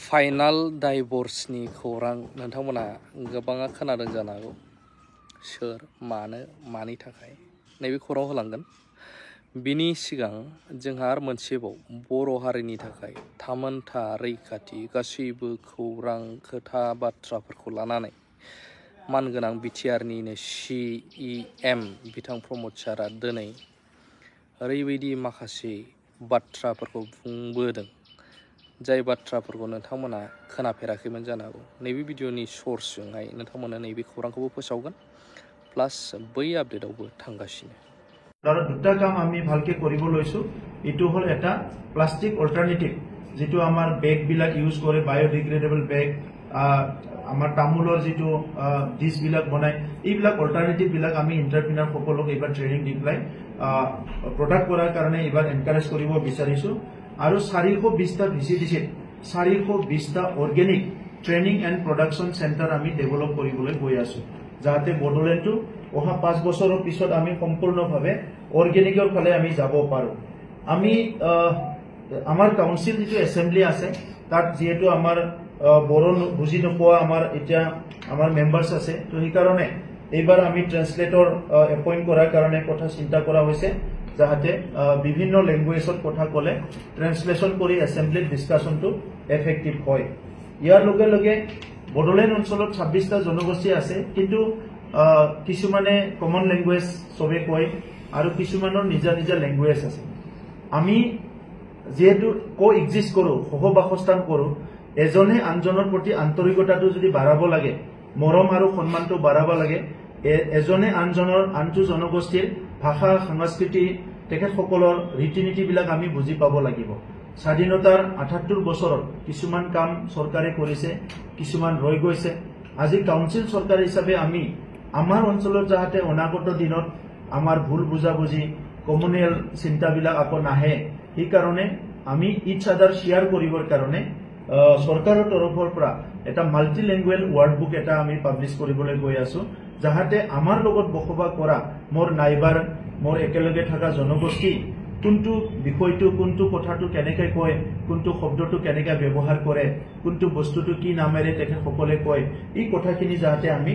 Final डाइभर्सनि खौरां नोंथांमोना गोबाङा खोनादों जानो हागौ। सोर मानो मानि थाखाय नैबे खौरां होलांगोन। बिनि सिगां जोंहा आरो मोनसेबाव बर' हारिनि थाखाय थामोनथा रैखाथि गासैबो खौरां खोथा बाथ्राफोरखौ लानानै मानगोनां बिटिआरनिनो CEM बिथां प्रमद सारआ दिनै ओरैबायदि माखासे बाथ्राफोरखौ बुंबोदों जाय बाथ्राफोरखौ नोंथांमोना खोनाफेराखैमोन जानो हागौ। नैबे भिडिअनि सर्सजोंहाय नोंथांमोना नैबे खौरांखौबो फोसावगोन प्लास बै आपडेटआवबो थांगासिनो। আৰু দুটা কাম আমি ভালকে কৰিব লৈছো। এটো হল এটা প্লাষ্টিক অল্টাৰনেটিভ যেটো আমাৰ বেগ বিলাক ইউজ কৰে বায়োডিগ্ৰেডেবল বেগ আমাৰ তামুলৰ যেটো ডিশ বিলাক বনাই এইবিলাক অল্টাৰনেটিভ বিলাক আমি এন্টাৰপ্ৰেনাৰ সকলক এবাৰ ট্ৰেনিং দি পেলাই প্ৰডাক্ট কৰাৰ কাৰণে এবাৰ এনকাৰেজ কৰিব বিচাৰিছো। আৰু 420টা VCDC 420টা organic training and production centre আমি ডেভেলপ কৰিবলৈ গৈ আছো যাতে বডোলেণ্ডটো অহা 5 বছৰৰ পিছত আমি সম্পূৰ্ণভাৱে অৰ্গেনিকৰ ফালে আমি যাব পাৰো। আমি আমাৰ কাউন্সিল যেটো এসেম্বলি আছে তাত যেটো আমাৰ বড়ো বুজি নোপোৱা আমাৰ এতিয়া আমাৰ মেম্বাৰ্স আছে তো এই কাৰণে এইবাৰ আমি ট্ৰান্সলেটৰ এপইন্ট কৰাৰ কাৰণে কথা চিন্তা কৰা হৈছে যাতে বিভিন্ন ল্যাঙ্গুৱেজত কথা কলে ট্ৰান্সলেশন কৰি এসেম্বলিত ডিসকাশনটো এফেক্টিভ হয়। ইয়াৰ লগে লগে বড়োলেণ্ড অঞ্চলত 26টা জনগোষ্ঠী আছে কিন্তু কিছুমানে কমন ল্যাঙ্গুৱেজ সবে কয় আৰু কিছুমানৰ নিজা নিজা ল্যাঙ্গুৱেজ আছে। আমি যেহেতু কো এক্সিস্ট কৰো সহবাসস্থান কৰো এজনে আনজনৰ প্ৰতি আন্তৰিকতাটো যদি বাঢ়াব লাগে মৰম আৰু সন্মানটো বাঢ়াব লাগে এজনে আনজনৰ আনটো জনগোষ্ঠীৰ ভাষা সংস্কৃতি তেখেতসকলৰ ৰীতি-নীতি বিলাক আমি বুজি পাব লাগিব। স্বাধীনতাৰ 78 বছৰত কিছুমান কাম চৰকাৰে কৰিছে কিছুমান ৰৈ গৈছে। আজি কাউন্সিল চৰকাৰ হিচাপে আমি আমাৰ অঞ্চলত যাতে অনাগত দিনত আমাৰ ভুল বুজাবুজি কমিউনেল চিন্তাবিলাক আকৌ নাহে এই কাৰণে আমি ইচ আদাৰ শেয়াৰ কৰিবৰ কাৰণে সৰকাৰৰ তৰফৰ পৰা এটা মাল্টি ল্যাঙ্গুৱেজ ওয়াৰ্ড বুক এটা আমি পাবলিশ কৰিবলৈ গৈ আছো যাতে আমাৰ লগত বসবাস কৰা মোৰ নাইবাৰ মোৰ একেলগে থকা জনগোষ্ঠী কোনটো বিষয়টো কোনটো কথাটো কেনেকৈ কয় কোনটো শব্দটো কেনেকৈ ব্যৱহাৰ কৰে কোনটো বস্তুটো কি নামেৰে তেখেত সকলে কয় এই কথাখিনি যাতে আমি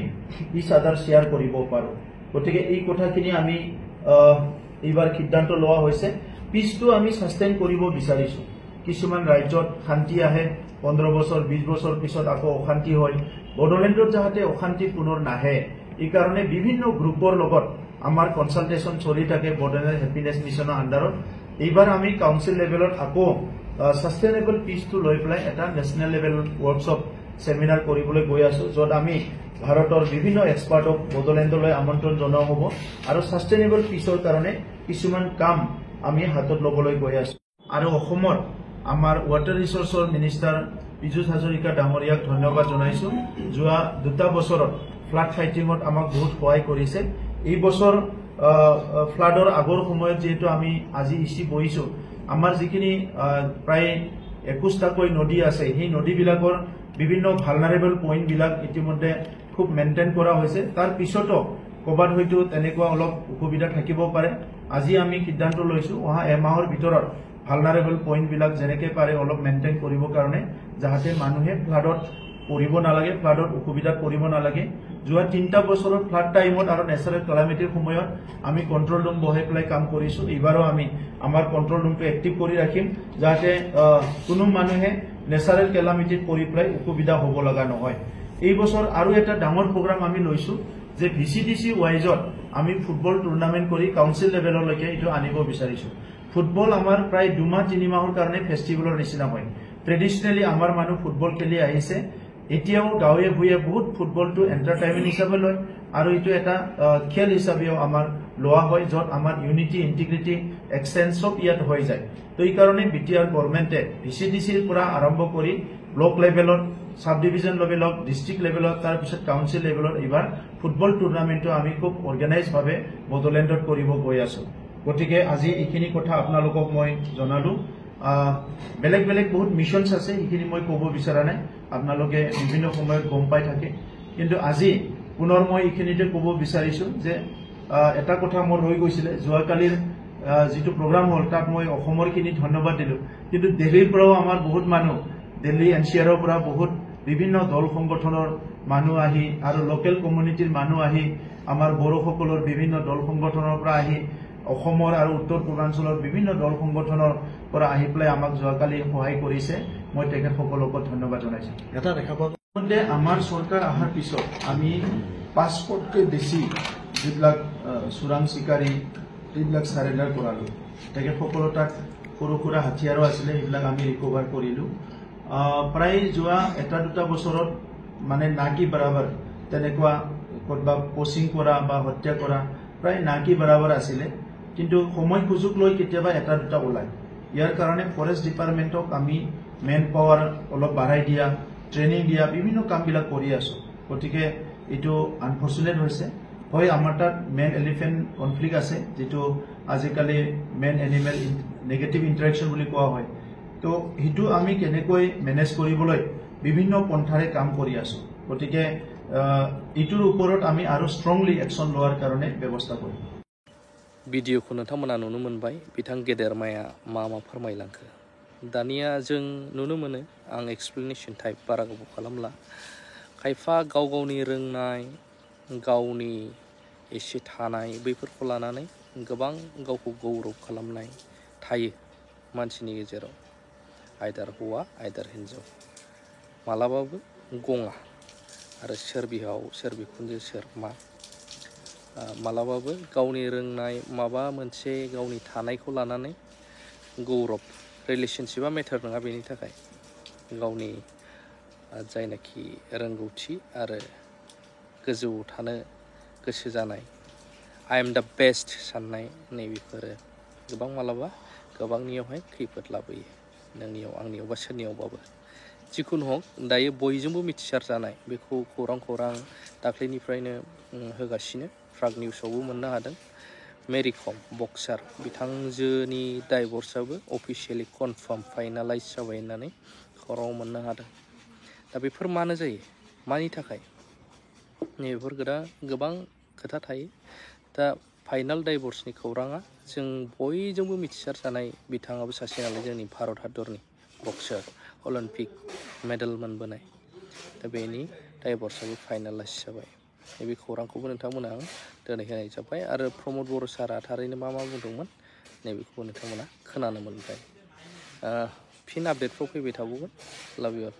ইচ আদাৰ শেয়াৰ কৰিব পাৰো। গতিকে এই কথাখিনি আমি এইবাৰ সিদ্ধান্ত লোৱা হৈছে। পিছটো আমি সাস্টেইন কৰিব বিচাৰিছো। কিছুমান ৰাজ্যত শান্তি আহে 15 বছৰ 20 বছৰ পিছত আকৌ অশান্তি হয় বড়োলেণ্ডত যাতে অশান্তি পুনৰ নাহে এই কাৰণে বিভিন্ন গ্ৰুপৰ লগত আমাৰ কনসালটেশন চলি থাকে বড়োলেণ্ড হ্যাপিনেস মিশনৰ আন্ডাৰত। এইবাৰ আমি কাউন্সিল লেভেলত আকৌ সাস্টেইনেবল পিছটো লৈ পেলাই এটা নেশনেল লেভেল ওয়ার্কশপ সেমিনাৰ কৰিবলৈ গৈ আছো যত আমি ভাৰতৰ বিভিন্ন এক্সপাৰ্টক বড়োলেণ্ডলৈ আমন্ত্ৰণ জনোৱা হ'ব আৰু সাস্টেইনেবল পিছৰ কাৰণে কিছুমান কাম আমি হাতত ল'বলৈ গৈ আছো। আৰু অসমৰ আমাৰ ওয়াটাৰ ৰিসোৰ্সৰ মিনিষ্টাৰ পীযুষ হাজৰিকা ডাঙৰীয়াক ধন্যবাদ জনাইছো। যোৱা 2টা বছৰত ফ্লাড ফাইটিঙত আমাক বহুত সহায় কৰিছে। এই বছৰ ফ্লাডৰ আগৰ সময়ত যেহেতু আমি আজি ইসি বহিছো আমাৰ যিখিনি প্ৰায় 21টাকৈ নদী আছে সেই নদীবিলাকৰ বিভিন্ন ভালনাৰেবল পইণ্ট বিলাক ইতিমধ্যে খুব মেইনটেইন কৰা হৈছে। তাৰ পিছতো কবাত হয়তো তেনেকুৱা অলপ অসুবিধা থাকিব পাৰে। আজি আমি সিদ্ধান্ত লৈছো অহা এমাহৰ ভিতৰত ভালনাৰেবল পইণ্ট বিলাক যেনেকৈ পাৰে অলপ মেইনটেইন কৰিবৰ কাৰণে যাতে মানুহে ফ্লাডত পৰিব নালাগে ফ্লাডত অসুবিধাত পৰিব নালাগে। যোৱা 3টা বছৰত ফ্লাড টাইমত আৰু নেচাৰেল ক্লাইমেটিৰ সময়ত আমি কন্ট্ৰোল ৰুম বহাই পেলাই কাম কৰিছো। এইবাৰো আমি আমাৰ কন্ট্ৰোল ৰুমটো এক্টিভ কৰি ৰাখিম যাতে কোনো মানুহে নেচাৰেল ক্লাইমেটিত পৰি পেলাই অসুবিধা হ'ব লগা নহয়। এই বছৰ আৰু এটা ডাঙৰ প্ৰগ্ৰাম আমি লৈছো যে VCDC ওয়াইজত আমি ফুটবল টুৰ্নামেন্ট কৰি কাউন্সিল লেভেললৈকে এটো আনিব বিচাৰিছো। ফুটবল আমাৰ প্ৰায় 2 মাহ 3 মাহৰ কাৰণে ফেষ্টিভেলৰ নিচিনা হয়। ট্ৰেডিশনালি আমাৰ মানুহ ফুটবল খেলি আহিছে। এতিয়াও গাঁৱে ভূঞে বহুত ফুটবলটো এন্টাৰটেইনমেন্ট হিচাপে লয় আৰু এটো এটা খেল হিচাপেও আমাৰ লোৱা হয় যত আমাৰ ইউনিটি ইন্টিগ্ৰিটি এক্সচেঞ্জ সব ইয়াত হৈ যায়। তো এই কাৰণে বিটিআৰ গভৰ্নমেন্টে VCDCৰ পৰা আৰম্ভ কৰি ব্লক লেভেলত সাব ডিভিজন লেভেলত ডিস্ট্ৰিক্ট লেভেলত তাৰ পিছত কাউন্সিল লেভেলত এইবাৰ ফুটবল টুৰ্নামেন্টটো আমি খুব অৰ্গানাইজ ভাৱে বড়োলেণ্ডত কৰিব গৈ আছো। গতিকে আজি এইখিনি কথা আপোনালোকক মই জনালো। বেলেগ বেলেগ বহুত মিশনস আছে এইখিনি মই ক'ব বিচৰা নাই আপোনালোকে বিভিন্ন সময়ত গম পাই থাকে কিন্তু আজি পুনৰ মই এইখিনিতে ক'ব বিচাৰিছো যে এটা কথা মোৰ ৰৈ গৈছিল যোৱাকালিৰ যেটো প্ৰগ্ৰাম হল তাত মই অসমৰ খিনি ধন্যবাদ দিলো কিন্তু দিল্লীৰ পৰাও আমাৰ বহুত মানুহ দিল্লী এনচিআৰৰ পৰা বহুত বিভিন্ন দল সংগঠনৰ মানুহ আহি আৰু লোকেল কমিউনিটিৰ মানুহ আহি আমাৰ বড়োসকলৰ বিভিন্ন দল সংগঠনৰ পৰা আহি অসমৰ আৰু উত্তৰ পূৰ্বাঞ্চলৰ বিভিন্ন দল সংগঠনৰ পৰা আহি পেলাই আমাক যোৱাকালি সহায় কৰিছে মই তেখেতসকলকো ধন্যবাদ জনাইছো এটা দেখা পোৱা আমাৰ চৰকাৰ অহাৰ পিছত আমি 500তকৈ বেছি যিবিলাক চোৰাং চিকাৰী এইবিলাক চাৰেণ্ডাৰ কৰালো তেখেতসকলৰ তাত সৰু সুৰা হাতিয়াৰো আছিলে সেইবিলাক আমি ৰিকভাৰ কৰিলো প্ৰায় যোৱা এটা দুটা বছৰত মানে নাকি বৰাবৰ তেনেকুৱা ক'ৰবা পচিং কৰা বা হত্যা কৰা প্ৰায় নাকি বৰাবৰ আছিলে কিন্তু সময় সুযোগ লৈ কেতিয়াবা এটা দুটা ওলায় ইয়াৰ কাৰণে ফৰেষ্ট ডিপাৰ্টমেণ্টক আমি মেন পাৱাৰ অলপ বাঢ়াই দিয়া ট্ৰেইনিং দিয়া বিভিন্ন কামবিলাক কৰি আছো গতিকে এইটো আনফৰ্চুনেট হৈছে হয় আমাৰ তাত মেন এলিফেণ্ট কনফ্লিক্ট আছে যিটো আজিকালি মেন এনিমেল নেগেটিভ ইণ্টাৰেকশ্যন বুলি কোৱা হয় তো সেইটো আমি কেনেকৈ মেনেজ কৰিবলৈ বিভিন্ন পন্থাৰে কাম কৰি আছো গতিকে এইটোৰ ওপৰত আমি আৰু ষ্ট্ৰংলি একশ্যন লোৱাৰ কাৰণে ব্যৱস্থা কৰিম भिडिअखौ नोंथांमोना नुनो मोनबाय बिथां गेदेरमाया मा फोरमायलांखो दानिया जों नुनो मोनो आं एक्सप्लेनेशन टाइप बारा गोबाव खालामला खायफा गाव गावनि रोंनाय गावनि एसे थानाय बैफोरखौ लानानै गोबां गावखौ गौरब खालामनाय थायो मानसिनि गेजेराव आयदार हौवा आयदार हिन्जाव मालाबाबो गङा आरो सोर बिहाव सोर बिखुनजो सोर मा मालाबाबो गावनि रोंनाय माबा मोनसे गावनि थानायखौ लानानै गौरब रिलेशनशिपा मेटार नङा बेनि थाखाय गावनि जायनाखि रोंगौथि आरो गोजौआव थानो गोसो जानाय आइ एम दा बेस्ट साननाय नैबेफोरो गोबां मालाबा गोबांनियावहाय खैफोद लाबोयो नोंनियाव आंनियाव बा सोरनियावबाबो जिखुनु हक दायो बयजोंबो मिथिसार जानाय बेखौ खौरां दाख्लैनिफ्रायनो होगासिनो फ्राग निउसावबो मोननो हादों मेरि कम बक्सार बिथांजोनि डाइभर्सआबो अफिसियेलि कनफार्म फाइनालाइज जाबाय होननानै खौराङाव मोननो हादों दा बेफोर मानो जायो मानि थाखाय नैबेफोर गोबां खोथा थायो दा फाइनाल डाइभर्सनि खौराङा जों बयजोंबो मिथिसार जानाय बिथाङाबो सासे नालाय जोंनि भारत हादरनि बक्सार अलिम्पिक मेडेल मोनबोनाय दा बेनि डाइभर्सआबो फाइनालाइज जाबाय नैबे खौरांखौबो नोंथांमोना दिनै होनाय जाबाय आरो प्रमद बर' सारा थारैनो मा बुंदोंमोन नैबेखौबो नोंथांमोना खोनानो मोनबाय फिन आपडेटफ्राव फैबाय थाबावगोन लाभ इउ अल